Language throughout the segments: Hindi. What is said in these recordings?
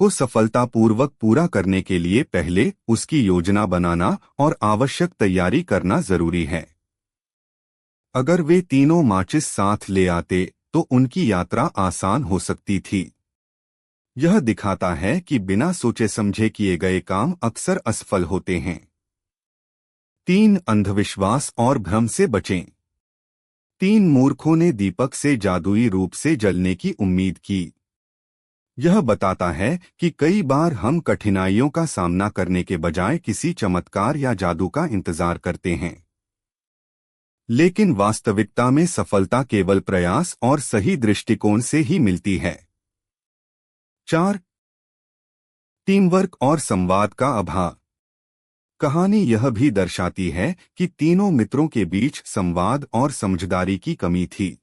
को सफलतापूर्वक पूरा करने के लिए पहले उसकी योजना बनाना और आवश्यक तैयारी करना जरूरी है। अगर वे तीनों माचिस साथ ले आते तो उनकी यात्रा आसान हो सकती थी। यह दिखाता है कि बिना सोचे समझे किए गए काम अक्सर असफल होते हैं। 3. अंधविश्वास और भ्रम से बचें। 3 मूर्खों ने दीपक से जादुई रूप से जलने की उम्मीद की। यह बताता है कि कई बार हम कठिनाइयों का सामना करने के बजाय किसी चमत्कार या जादू का इंतजार करते हैं, लेकिन वास्तविकता में सफलता केवल प्रयास और सही दृष्टिकोण से ही मिलती है। 4. टीमवर्क और संवाद का अभाव। कहानी यह भी दर्शाती है कि तीनों मित्रों के बीच संवाद और समझदारी की कमी थी।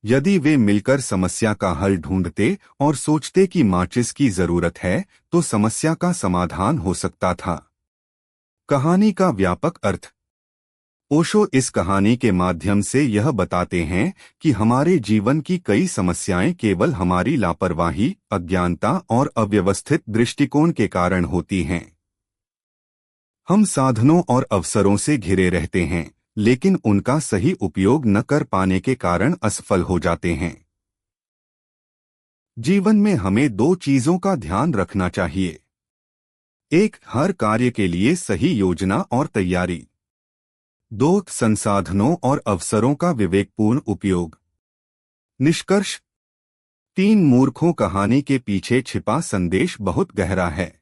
यदि वे मिलकर समस्या का हल ढूंढते और सोचते कि माचिस की जरूरत है, तो समस्या का समाधान हो सकता था। कहानी का व्यापक अर्थ। ओशो इस कहानी के माध्यम से यह बताते हैं कि हमारे जीवन की कई समस्याएं केवल हमारी लापरवाही, अज्ञानता और अव्यवस्थित दृष्टिकोण के कारण होती हैं। हम साधनों और अवसरों से घिरे रहते हैं, लेकिन उनका सही उपयोग न कर पाने के कारण असफल हो जाते हैं। जीवन में हमें 2 चीजों का ध्यान रखना चाहिए। 1. हर कार्य के लिए सही योजना और तैयारी। 2. संसाधनों और अवसरों का विवेकपूर्ण उपयोग। निष्कर्ष। 3 मूर्खों कहानी के पीछे छिपा संदेश बहुत गहरा है।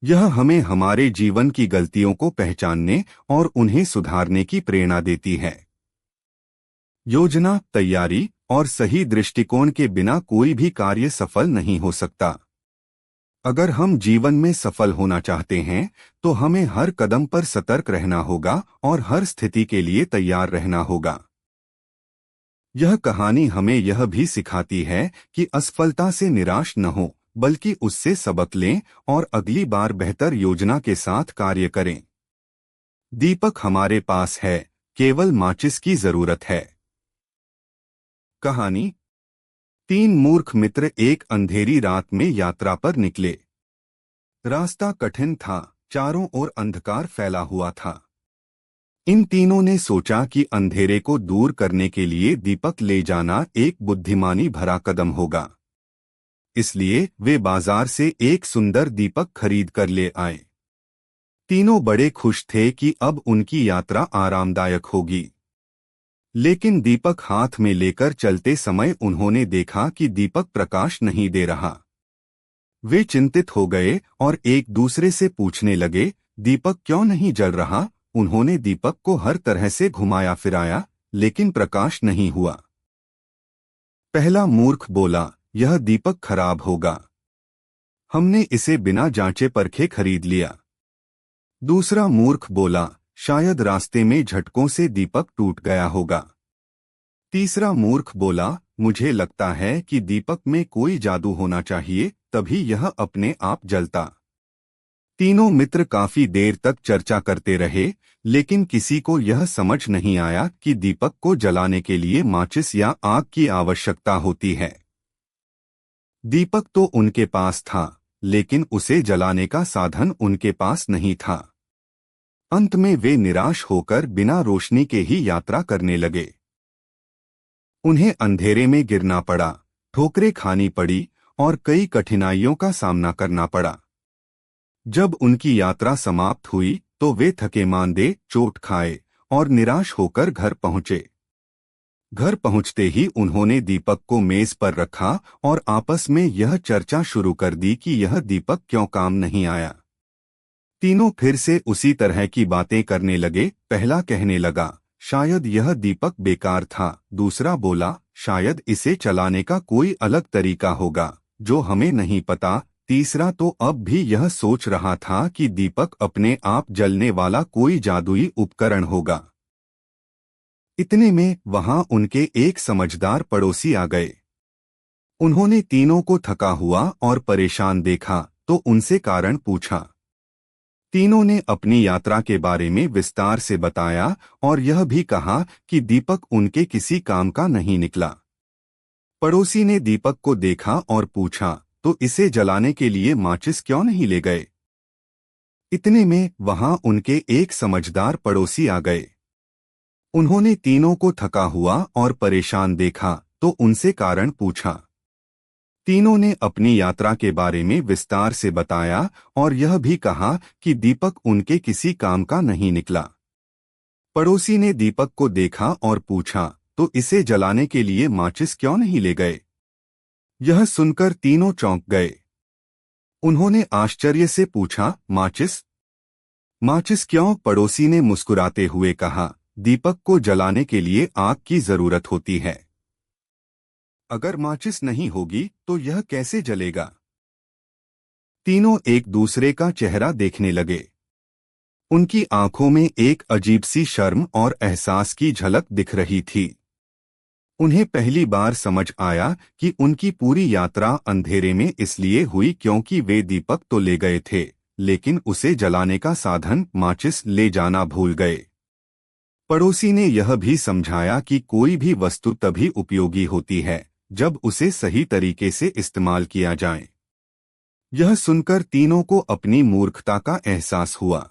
यह हमें हमारे जीवन की गलतियों को पहचानने और उन्हें सुधारने की प्रेरणा देती है। योजना, तैयारी और सही दृष्टिकोण के बिना कोई भी कार्य सफल नहीं हो सकता। अगर हम जीवन में सफल होना चाहते हैं, तो हमें हर कदम पर सतर्क रहना होगा और हर स्थिति के लिए तैयार रहना होगा। यह कहानी हमें यह भी सिखाती है कि असफलता से निराश न हो, बल्कि उससे सबक लें और अगली बार बेहतर योजना के साथ कार्य करें। दीपक हमारे पास है, केवल माचिस की जरूरत है। कहानी। 3 मूर्ख मित्र एक अंधेरी रात में यात्रा पर निकले। रास्ता कठिन था, चारों ओर अंधकार फैला हुआ था। इन तीनों ने सोचा कि अंधेरे को दूर करने के लिए दीपक ले जाना एक बुद्धिमानी भरा कदम होगा। इसलिए वे बाजार से एक सुंदर दीपक खरीद कर ले आए। तीनों बड़े खुश थे कि अब उनकी यात्रा आरामदायक होगी। लेकिन दीपक हाथ में लेकर चलते समय उन्होंने देखा कि दीपक प्रकाश नहीं दे रहा। वे चिंतित हो गए और एक दूसरे से पूछने लगे, दीपक क्यों नहीं जल रहा? उन्होंने दीपक को हर तरह से घुमाया फिराया, लेकिन प्रकाश नहीं हुआ। पहला मूर्ख बोला, यह दीपक खराब होगा। हमने इसे बिना जांचे परखे खरीद लिया। दूसरा मूर्ख बोला, शायद रास्ते में झटकों से दीपक टूट गया होगा। तीसरा मूर्ख बोला, मुझे लगता है कि दीपक में कोई जादू होना चाहिए, तभी यह अपने आप जलता। तीनों मित्र काफी देर तक चर्चा करते रहे, लेकिन किसी को यह समझ नहीं आया कि दीपक को जलाने के लिए माचिस या आग की आवश्यकता होती है। दीपक तो उनके पास था, लेकिन उसे जलाने का साधन उनके पास नहीं था। अंत में वे निराश होकर बिना रोशनी के ही यात्रा करने लगे। उन्हें अंधेरे में गिरना पड़ा, ठोकरें खानी पड़ी और कई कठिनाइयों का सामना करना पड़ा। जब उनकी यात्रा समाप्त हुई तो वे थके मांदे, चोट खाए और निराश होकर घर पहुंचे। घर पहुंचते ही उन्होंने दीपक को मेज पर रखा और आपस में यह चर्चा शुरू कर दी कि यह दीपक क्यों काम नहीं आया। तीनों फिर से उसी तरह की बातें करने लगे। पहला कहने लगा, शायद यह दीपक बेकार था। दूसरा बोला, शायद इसे चलाने का कोई अलग तरीका होगा जो हमें नहीं पता। तीसरा तो अब भी यह सोच रहा था कि दीपक अपने आप जलने वाला कोई जादुई उपकरण होगा। इतने में वहां उनके एक समझदार पड़ोसी आ गए। उन्होंने तीनों को थका हुआ और परेशान देखा तो उनसे कारण पूछा। तीनों ने अपनी यात्रा के बारे में विस्तार से बताया और यह भी कहा कि दीपक उनके किसी काम का नहीं निकला। पड़ोसी ने दीपक को देखा और पूछा, तो इसे जलाने के लिए माचिस क्यों नहीं ले गए? इतने में वहां उनके एक समझदार पड़ोसी आ गए। उन्होंने तीनों को थका हुआ और परेशान देखा तो उनसे कारण पूछा। तीनों ने अपनी यात्रा के बारे में विस्तार से बताया और यह भी कहा कि दीपक उनके किसी काम का नहीं निकला। पड़ोसी ने दीपक को देखा और पूछा, तो इसे जलाने के लिए माचिस क्यों नहीं ले गए? यह सुनकर तीनों चौंक गए। उन्होंने आश्चर्य से पूछा, माचिस? माचिस क्यों? पड़ोसी ने मुस्कुराते हुए कहा, दीपक को जलाने के लिए आग की जरूरत होती है। अगर माचिस नहीं होगी तो यह कैसे जलेगा? तीनों एक दूसरे का चेहरा देखने लगे। उनकी आंखों में एक अजीब सी शर्म और एहसास की झलक दिख रही थी। उन्हें पहली बार समझ आया कि उनकी पूरी यात्रा अंधेरे में इसलिए हुई क्योंकि वे दीपक तो ले गए थे, लेकिन उसे जलाने का साधन माचिस ले जाना भूल गए। पड़ोसी ने यह भी समझाया कि कोई भी वस्तु तभी उपयोगी होती है जब उसे सही तरीके से इस्तेमाल किया जाए। यह सुनकर तीनों को अपनी मूर्खता का एहसास हुआ।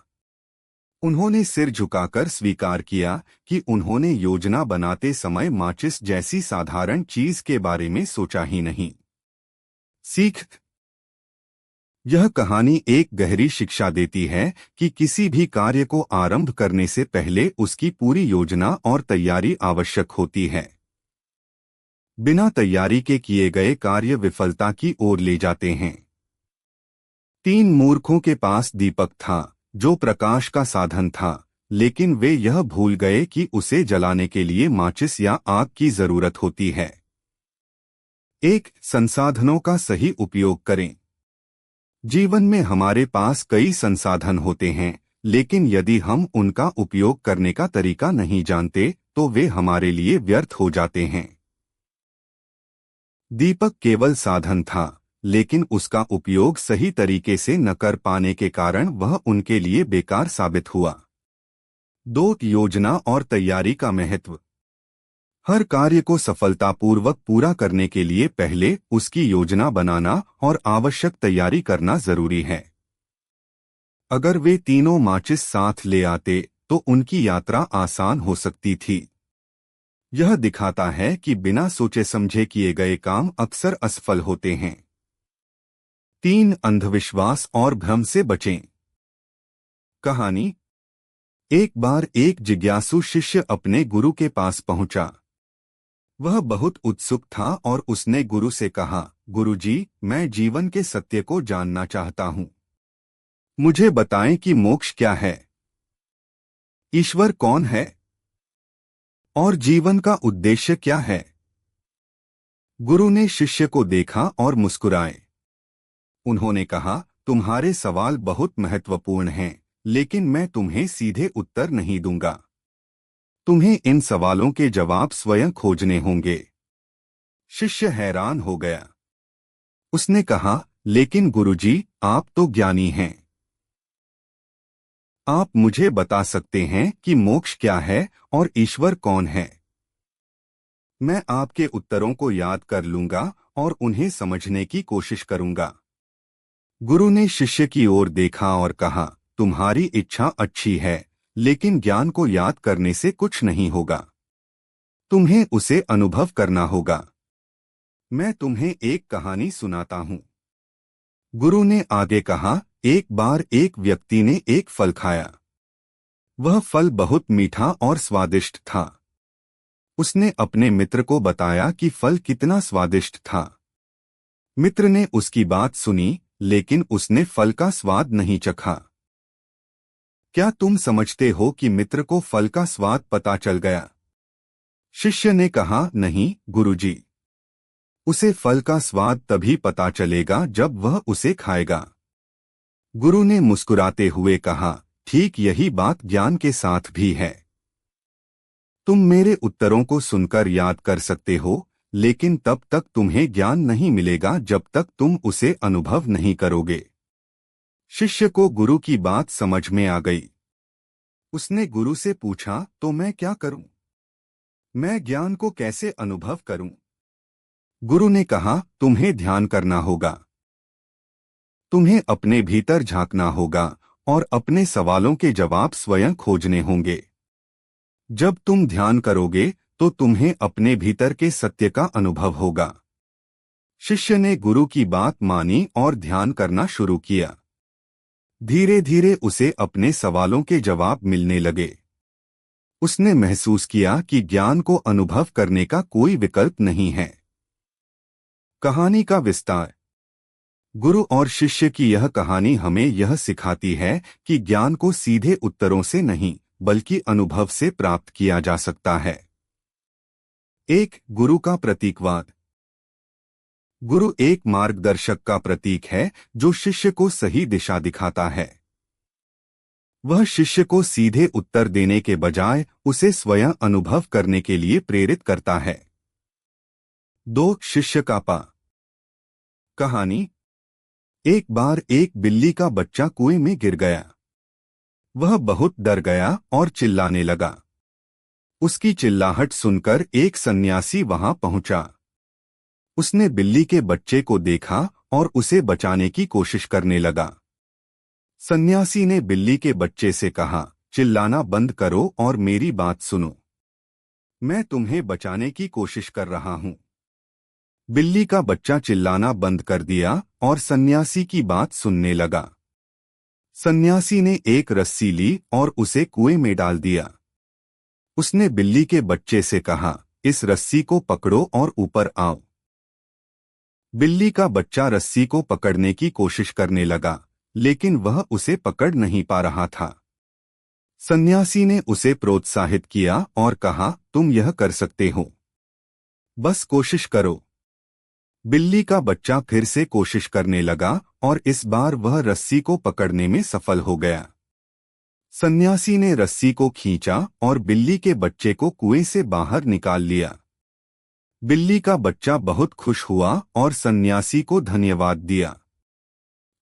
उन्होंने सिर झुकाकर स्वीकार किया कि उन्होंने योजना बनाते समय माचिस जैसी साधारण चीज के बारे में सोचा ही नहीं। सीख। यह कहानी एक गहरी शिक्षा देती है कि किसी भी कार्य को आरंभ करने से पहले उसकी पूरी योजना और तैयारी आवश्यक होती है। बिना तैयारी के किए गए कार्य विफलता की ओर ले जाते हैं। तीन मूर्खों के पास दीपक था जो प्रकाश का साधन था, लेकिन वे यह भूल गए कि उसे जलाने के लिए माचिस या आग की जरूरत होती है। एक, संसाधनों का सही उपयोग करें। जीवन में हमारे पास कई संसाधन होते हैं, लेकिन यदि हम उनका उपयोग करने का तरीका नहीं जानते तो वे हमारे लिए व्यर्थ हो जाते हैं। दीपक केवल साधन था, लेकिन उसका उपयोग सही तरीके से न कर पाने के कारण वह उनके लिए बेकार साबित हुआ। 2, योजना और तैयारी का महत्व। हर कार्य को सफलतापूर्वक पूरा करने के लिए पहले उसकी योजना बनाना और आवश्यक तैयारी करना जरूरी है। अगर वे तीनों माचिस साथ ले आते तो उनकी यात्रा आसान हो सकती थी। यह दिखाता है कि बिना सोचे समझे किए गए काम अक्सर असफल होते हैं। 3, अंधविश्वास और भ्रम से बचें। कहानी। एक बार एक जिज्ञासु शिष्य अपने गुरु के पास पहुंचा। वह बहुत उत्सुक था और उसने गुरु से कहा, गुरुजी, मैं जीवन के सत्य को जानना चाहता हूं। मुझे बताएं कि मोक्ष क्या है, ईश्वर कौन है और जीवन का उद्देश्य क्या है। गुरु ने शिष्य को देखा और मुस्कुराए। उन्होंने कहा, तुम्हारे सवाल बहुत महत्वपूर्ण हैं, लेकिन मैं तुम्हें सीधे उत्तर नहीं दूंगा। तुम्हें इन सवालों के जवाब स्वयं खोजने होंगे। शिष्य हैरान हो गया। उसने कहा, लेकिन गुरुजी, आप तो ज्ञानी हैं। आप मुझे बता सकते हैं कि मोक्ष क्या है और ईश्वर कौन है। मैं आपके उत्तरों को याद कर लूंगा और उन्हें समझने की कोशिश करूंगा। गुरु ने शिष्य की ओर देखा और कहा, तुम्हारी इच्छा अच्छी है, लेकिन ज्ञान को याद करने से कुछ नहीं होगा। तुम्हें उसे अनुभव करना होगा। मैं तुम्हें एक कहानी सुनाता हूं। गुरु ने आगे कहा, एक बार एक व्यक्ति ने एक फल खाया। वह फल बहुत मीठा और स्वादिष्ट था। उसने अपने मित्र को बताया कि फल कितना स्वादिष्ट था। मित्र ने उसकी बात सुनी, लेकिन उसने फल का स्वाद नहीं चखा। क्या तुम समझते हो कि मित्र को फल का स्वाद पता चल गया? शिष्य ने कहा, नहीं गुरुजी। उसे फल का स्वाद तभी पता चलेगा जब वह उसे खाएगा। गुरु ने मुस्कुराते हुए कहा, ठीक यही बात ज्ञान के साथ भी है। तुम मेरे उत्तरों को सुनकर याद कर सकते हो, लेकिन तब तक तुम्हें ज्ञान नहीं मिलेगा जब तक तुम उसे अनुभव नहीं करोगे। शिष्य को गुरु की बात समझ में आ गई। उसने गुरु से पूछा, तो मैं क्या करूं? मैं ज्ञान को कैसे अनुभव करूं? गुरु ने कहा, तुम्हें ध्यान करना होगा। तुम्हें अपने भीतर झांकना होगा और अपने सवालों के जवाब स्वयं खोजने होंगे। जब तुम ध्यान करोगे तो तुम्हें अपने भीतर के सत्य का अनुभव होगा। शिष्य ने गुरु की बात मानी और ध्यान करना शुरू किया। धीरे धीरे उसे अपने सवालों के जवाब मिलने लगे। उसने महसूस किया कि ज्ञान को अनुभव करने का कोई विकल्प नहीं है। कहानी का विस्तार। गुरु और शिष्य की यह कहानी हमें यह सिखाती है कि ज्ञान को सीधे उत्तरों से नहीं बल्कि अनुभव से प्राप्त किया जा सकता है। एक गुरु का प्रतीकवाद। गुरु एक मार्गदर्शक का प्रतीक है जो शिष्य को सही दिशा दिखाता है। वह शिष्य को सीधे उत्तर देने के बजाय उसे स्वयं अनुभव करने के लिए प्रेरित करता है। दो शिष्य का पा। कहानी। एक बार एक बिल्ली का बच्चा कुएं में गिर गया। वह बहुत डर गया और चिल्लाने लगा। उसकी चिल्लाहट सुनकर एक सन्यासी वहां पहुंचा। उसने बिल्ली के बच्चे को देखा और उसे बचाने की कोशिश करने लगा। सन्यासी ने बिल्ली के बच्चे से कहा, चिल्लाना बंद करो और मेरी बात सुनो। मैं तुम्हें बचाने की कोशिश कर रहा हूं। बिल्ली का बच्चा चिल्लाना बंद कर दिया और सन्यासी की बात सुनने लगा। सन्यासी ने एक रस्सी ली और उसे कुएं में डाल दिया। उसने बिल्ली के बच्चे से कहा, इस रस्सी को पकड़ो और ऊपर आओ। बिल्ली का बच्चा रस्सी को पकड़ने की कोशिश करने लगा, लेकिन वह उसे पकड़ नहीं पा रहा था। सन्यासी ने उसे प्रोत्साहित किया और कहा, तुम यह कर सकते हो, बस कोशिश करो। बिल्ली का बच्चा फिर से कोशिश करने लगा और इस बार वह रस्सी को पकड़ने में सफल हो गया। सन्यासी ने रस्सी को खींचा और बिल्ली के बच्चे को कुएं से बाहर निकाल लिया। बिल्ली का बच्चा बहुत खुश हुआ और सन्यासी को धन्यवाद दिया।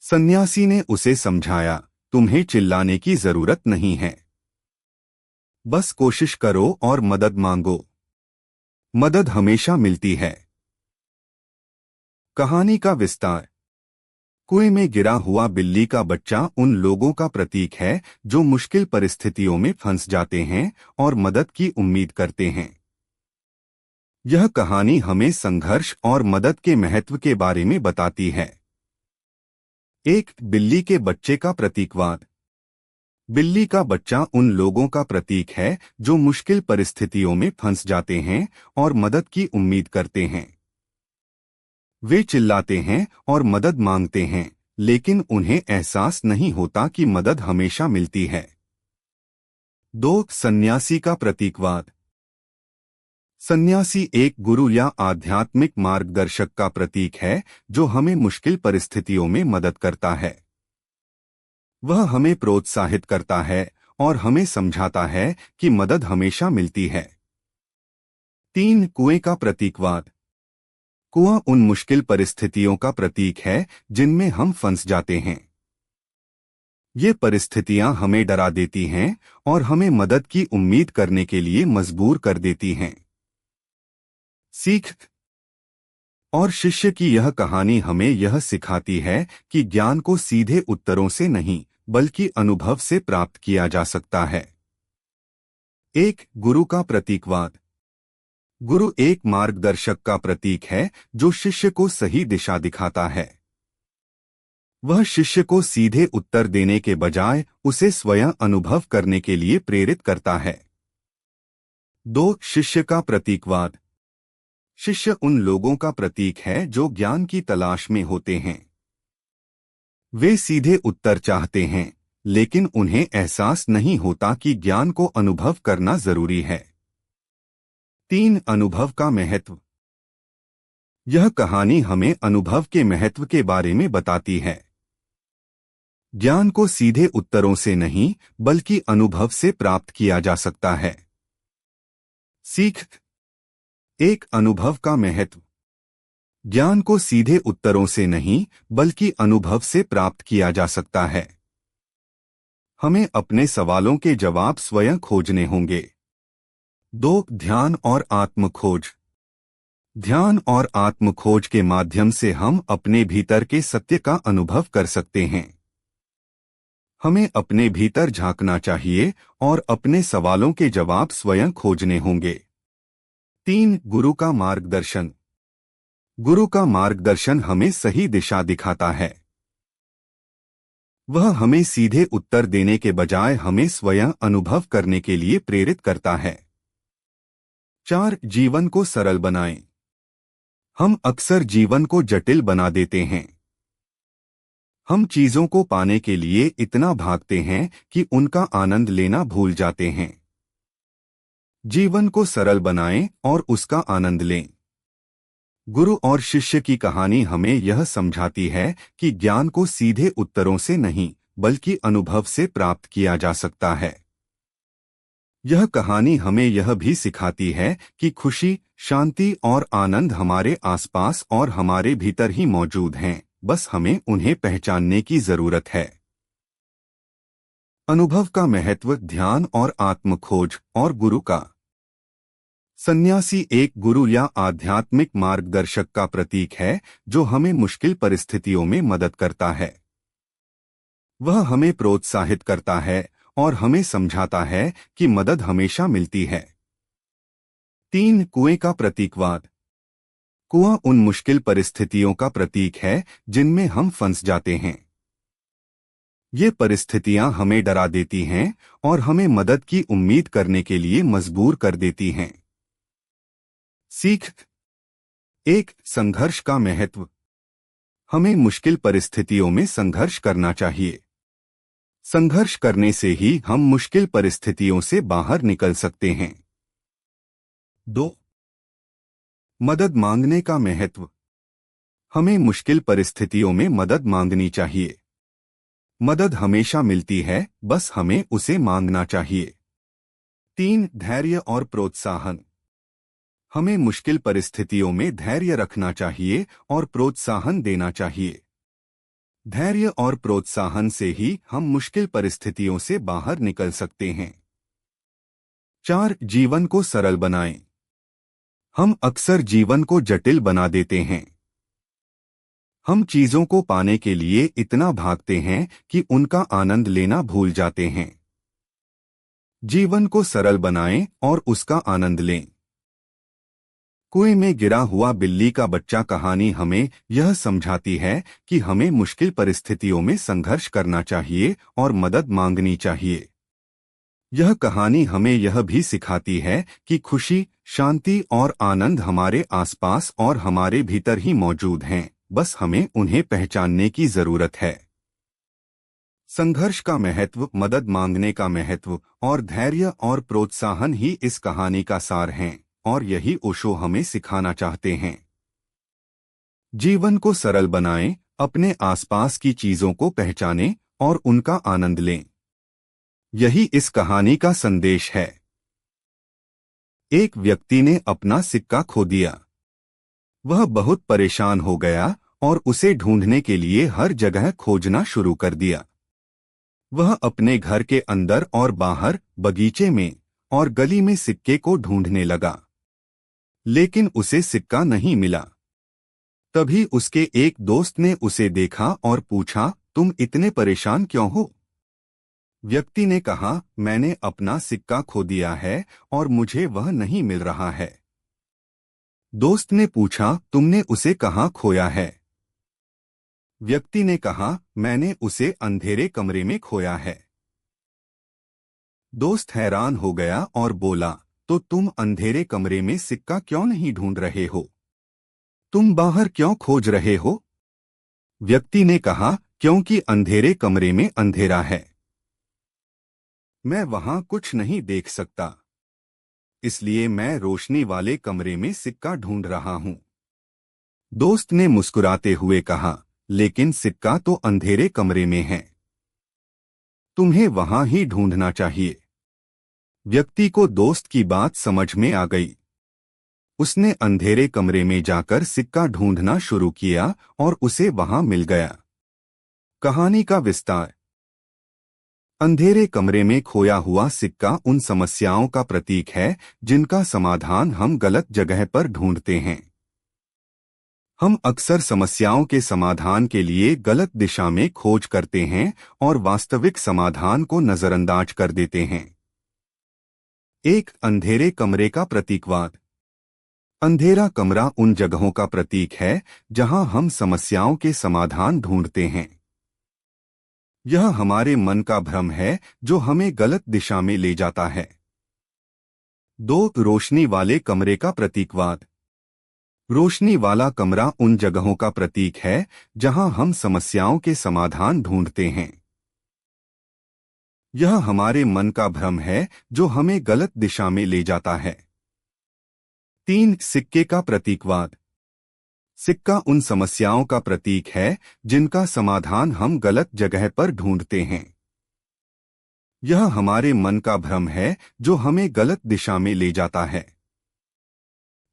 सन्यासी ने उसे समझाया, तुम्हें चिल्लाने की जरूरत नहीं है, बस कोशिश करो और मदद मांगो। मदद हमेशा मिलती है। कहानी का विस्तार। कुएं में गिरा हुआ बिल्ली का बच्चा उन लोगों का प्रतीक है जो मुश्किल परिस्थितियों में फंस जाते हैं और मदद की उम्मीद करते हैं। यह कहानी हमें संघर्ष और मदद के महत्व के बारे में बताती है। एक बिल्ली के बच्चे का प्रतीकवाद। बिल्ली का बच्चा उन लोगों का प्रतीक है जो मुश्किल परिस्थितियों में फंस जाते हैं और मदद की उम्मीद करते हैं। वे चिल्लाते हैं और मदद मांगते हैं, लेकिन उन्हें एहसास नहीं होता कि मदद हमेशा मिलती है। दो सन्यासी का प्रतीकवाद। सन्यासी एक गुरु या आध्यात्मिक मार्गदर्शक का प्रतीक है जो हमें मुश्किल परिस्थितियों में मदद करता है। वह हमें प्रोत्साहित करता है और हमें समझाता है कि मदद हमेशा मिलती है। तीन कुएं का प्रतीकवाद। कुआं उन मुश्किल परिस्थितियों का प्रतीक है जिनमें हम फंस जाते हैं। ये परिस्थितियां हमें डरा देती हैं और हमें मदद की उम्मीद करने के लिए मजबूर कर देती हैं। सीख और शिष्य की यह कहानी हमें यह सिखाती है कि ज्ञान को सीधे उत्तरों से नहीं बल्कि अनुभव से प्राप्त किया जा सकता है। एक गुरु का प्रतीकवाद। गुरु एक मार्गदर्शक का प्रतीक है जो शिष्य को सही दिशा दिखाता है। वह शिष्य को सीधे उत्तर देने के बजाय उसे स्वयं अनुभव करने के लिए प्रेरित करता है। दो शिष्य का प्रतीकवाद। शिष्य उन लोगों का प्रतीक है जो ज्ञान की तलाश में होते हैं। वे सीधे उत्तर चाहते हैं, लेकिन उन्हें एहसास नहीं होता कि ज्ञान को अनुभव करना जरूरी है। तीन अनुभव का महत्व। यह कहानी हमें अनुभव के महत्व के बारे में बताती है। ज्ञान को सीधे उत्तरों से नहीं बल्कि अनुभव से प्राप्त किया जा सकता है। सीख। एक अनुभव का महत्व। ज्ञान को सीधे उत्तरों से नहीं बल्कि अनुभव से प्राप्त किया जा सकता है। हमें अपने सवालों के जवाब स्वयं खोजने होंगे। दो ध्यान और आत्म खोज। ध्यान और आत्मखोज के माध्यम से हम अपने भीतर के सत्य का अनुभव कर सकते हैं। हमें अपने भीतर झांकना चाहिए और अपने सवालों के जवाब स्वयं खोजने होंगे। 3. गुरु का मार्गदर्शन। गुरु का मार्गदर्शन हमें सही दिशा दिखाता है। वह हमें सीधे उत्तर देने के बजाय हमें स्वयं अनुभव करने के लिए प्रेरित करता है। 4. जीवन को सरल बनाएं। हम अक्सर जीवन को जटिल बना देते हैं। हम चीजों को पाने के लिए इतना भागते हैं कि उनका आनंद लेना भूल जाते हैं। जीवन को सरल बनाएं और उसका आनंद लें। गुरु और शिष्य की कहानी हमें यह समझाती है कि ज्ञान को सीधे उत्तरों से नहीं बल्कि अनुभव से प्राप्त किया जा सकता है। यह कहानी हमें यह भी सिखाती है कि खुशी, शांति और आनंद हमारे आसपास और हमारे भीतर ही मौजूद हैं, बस हमें उन्हें पहचानने की जरूरत है। अनुभव का महत्व, ध्यान और आत्मखोज और गुरु का। सन्यासी एक गुरु या आध्यात्मिक मार्गदर्शक का प्रतीक है जो हमें मुश्किल परिस्थितियों में मदद करता है। वह हमें प्रोत्साहित करता है और हमें समझाता है कि मदद हमेशा मिलती है। 3. कुएं का प्रतीकवाद। कुआं उन मुश्किल परिस्थितियों का प्रतीक है जिनमें हम फंस जाते हैं। ये परिस्थितियां हमें डरा देती हैं और हमें मदद की उम्मीद करने के लिए मजबूर कर देती हैं। सीख 1. संघर्ष का महत्व। हमें मुश्किल परिस्थितियों में संघर्ष करना चाहिए। संघर्ष करने से ही हम मुश्किल परिस्थितियों से बाहर निकल सकते हैं। 2. मदद मांगने का महत्व। हमें मुश्किल परिस्थितियों में मदद मांगनी चाहिए। मदद हमेशा मिलती है, बस हमें उसे मांगना चाहिए। 3. धैर्य और प्रोत्साहन। हमें मुश्किल परिस्थितियों में धैर्य रखना चाहिए और प्रोत्साहन देना चाहिए। धैर्य और प्रोत्साहन से ही हम मुश्किल परिस्थितियों से बाहर निकल सकते हैं। 4. जीवन को सरल बनाएं। हम अक्सर जीवन को जटिल बना देते हैं। हम चीजों को पाने के लिए इतना भागते हैं कि उनका आनंद लेना भूल जाते हैं। जीवन को सरल बनाएं और उसका आनंद लें। कुएं में गिरा हुआ बिल्ली का बच्चा कहानी हमें यह समझाती है कि हमें मुश्किल परिस्थितियों में संघर्ष करना चाहिए और मदद मांगनी चाहिए। यह कहानी हमें यह भी सिखाती है कि खुशी, शांति और आनंद हमारे आसपास और हमारे भीतर ही मौजूद हैं, बस हमें उन्हें पहचानने की जरूरत है। संघर्ष का महत्व, मदद मांगने का महत्व और धैर्य और प्रोत्साहन ही इस कहानी का सार हैं और यही ओशो हमें सिखाना चाहते हैं। जीवन को सरल बनाएं, अपने आसपास की चीजों को पहचानें और उनका आनंद लें। यही इस कहानी का संदेश है। एक व्यक्ति ने अपना सिक्का खो दिया। वह बहुत परेशान हो गया और उसे ढूंढने के लिए हर जगह खोजना शुरू कर दिया। वह अपने घर के अंदर और बाहर, बगीचे में और गली में सिक्के को ढूंढने लगा, लेकिन उसे सिक्का नहीं मिला। तभी उसके एक दोस्त ने उसे देखा और पूछा, तुम इतने परेशान क्यों हो? व्यक्ति ने कहा, मैंने अपना सिक्का खो दिया है और मुझे वह नहीं मिल रहा है। दोस्त ने पूछा, तुमने उसे कहाँ खोया है? व्यक्ति ने कहा, मैंने उसे अंधेरे कमरे में खोया है। दोस्त हैरान हो गया और बोला, तो तुम अंधेरे कमरे में सिक्का क्यों नहीं ढूंढ रहे हो? तुम बाहर क्यों खोज रहे हो? व्यक्ति ने कहा, क्योंकि अंधेरे कमरे में अंधेरा है, मैं वहां कुछ नहीं देख सकता, इसलिए मैं रोशनी वाले कमरे में सिक्का ढूंढ रहा हूं। दोस्त ने मुस्कुराते हुए कहा, लेकिन सिक्का तो अंधेरे कमरे में है, तुम्हें वहां ही ढूंढना चाहिए। व्यक्ति को दोस्त की बात समझ में आ गई। उसने अंधेरे कमरे में जाकर सिक्का ढूंढना शुरू किया और उसे वहां मिल गया। कहानी का विस्तार। अंधेरे कमरे में खोया हुआ सिक्का उन समस्याओं का प्रतीक है जिनका समाधान हम गलत जगह पर ढूंढते हैं। हम अक्सर समस्याओं के समाधान के लिए गलत दिशा में खोज करते हैं और वास्तविक समाधान को नजरअंदाज कर देते हैं। एक अंधेरे कमरे का प्रतीकवाद। अंधेरा कमरा उन जगहों का प्रतीक है जहां हम समस्याओं के समाधान ढूंढते हैं। यह हमारे मन का भ्रम है जो हमें गलत दिशा में ले जाता है। दो रोशनी वाले कमरे का प्रतीकवाद। रोशनी वाला कमरा उन जगहों का प्रतीक है जहां हम समस्याओं के समाधान ढूंढते हैं। यह हमारे मन का भ्रम है जो हमें गलत दिशा में ले जाता है। तीन सिक्के का प्रतीकवाद। सिक्का उन समस्याओं का प्रतीक है जिनका समाधान हम गलत जगह पर ढूंढते हैं। यह हमारे मन का भ्रम है जो हमें गलत दिशा में ले जाता है।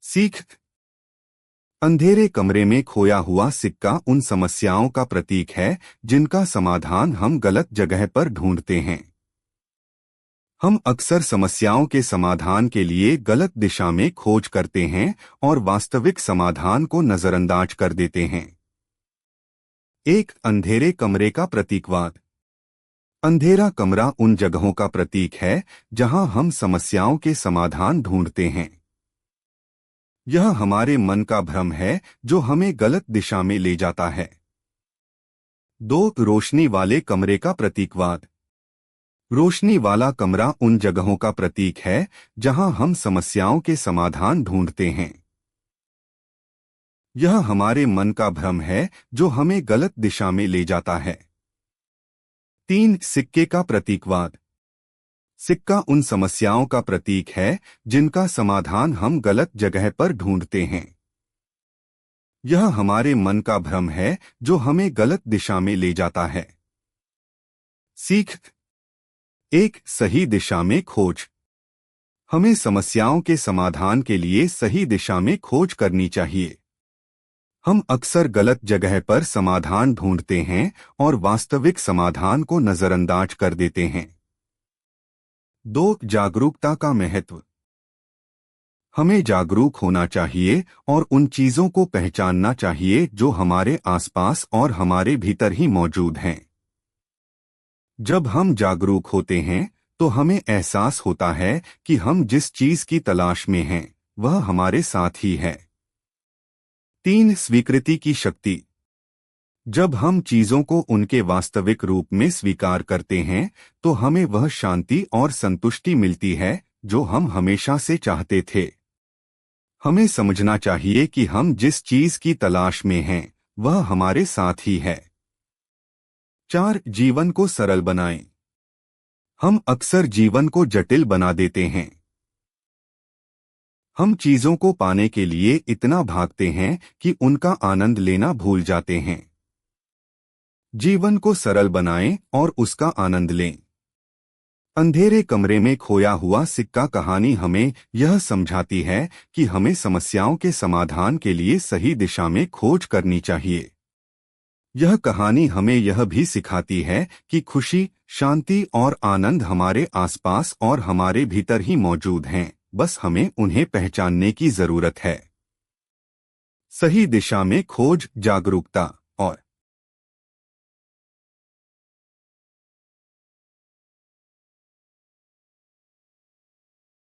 सीख। अंधेरे कमरे में खोया हुआ सिक्का उन समस्याओं का प्रतीक है जिनका समाधान हम गलत जगह पर ढूंढते हैं। हम अक्सर समस्याओं के समाधान के लिए गलत दिशा में खोज करते हैं और वास्तविक समाधान को नजरअंदाज कर देते हैं। एक अंधेरे कमरे का प्रतीकवाद। अंधेरा कमरा उन जगहों का प्रतीक है जहां हम समस्याओं के समाधान ढूंढते हैं। यह हमारे मन का भ्रम है जो हमें गलत दिशा में ले जाता है। दो रोशनी वाले कमरे का प्रतीकवाद। रोशनी वाला कमरा उन जगहों का प्रतीक है जहां हम समस्याओं के समाधान ढूंढते हैं। यह हमारे मन का भ्रम है जो हमें गलत दिशा में ले जाता है। तीन सिक्के का प्रतीकवाद। सिक्का उन समस्याओं का प्रतीक है जिनका समाधान हम गलत जगह पर ढूंढते हैं। यह हमारे मन का भ्रम है जो हमें गलत दिशा में ले जाता है। सीख। एक सही दिशा में खोज। हमें समस्याओं के समाधान के लिए सही दिशा में खोज करनी चाहिए। हम अक्सर गलत जगह पर समाधान ढूंढते हैं और वास्तविक समाधान को नजरअंदाज कर देते हैं। दो जागरूकता का महत्व। हमें जागरूक होना चाहिए और उन चीजों को पहचानना चाहिए जो हमारे आसपास और हमारे भीतर ही मौजूद हैं। जब हम जागरूक होते हैं तो हमें एहसास होता है कि हम जिस चीज की तलाश में हैं वह हमारे साथ ही है। तीन स्वीकृति की शक्ति। जब हम चीजों को उनके वास्तविक रूप में स्वीकार करते हैं तो हमें वह शांति और संतुष्टि मिलती है जो हम हमेशा से चाहते थे। हमें समझना चाहिए कि हम जिस चीज की तलाश में हैं वह हमारे साथ ही है। चार जीवन को सरल बनाएं। हम अक्सर जीवन को जटिल बना देते हैं। हम चीजों को पाने के लिए इतना भागते हैं कि उनका आनंद लेना भूल जाते हैं। जीवन को सरल बनाएं और उसका आनंद लें। अंधेरे कमरे में खोया हुआ सिक्का कहानी हमें यह समझाती है कि हमें समस्याओं के समाधान के लिए सही दिशा में खोज करनी चाहिए। यह कहानी हमें यह भी सिखाती है कि खुशी, शांति और आनंद हमारे आसपास और हमारे भीतर ही मौजूद हैं, बस हमें उन्हें पहचानने की जरूरत है। सही दिशा में खोज, जागरूकता और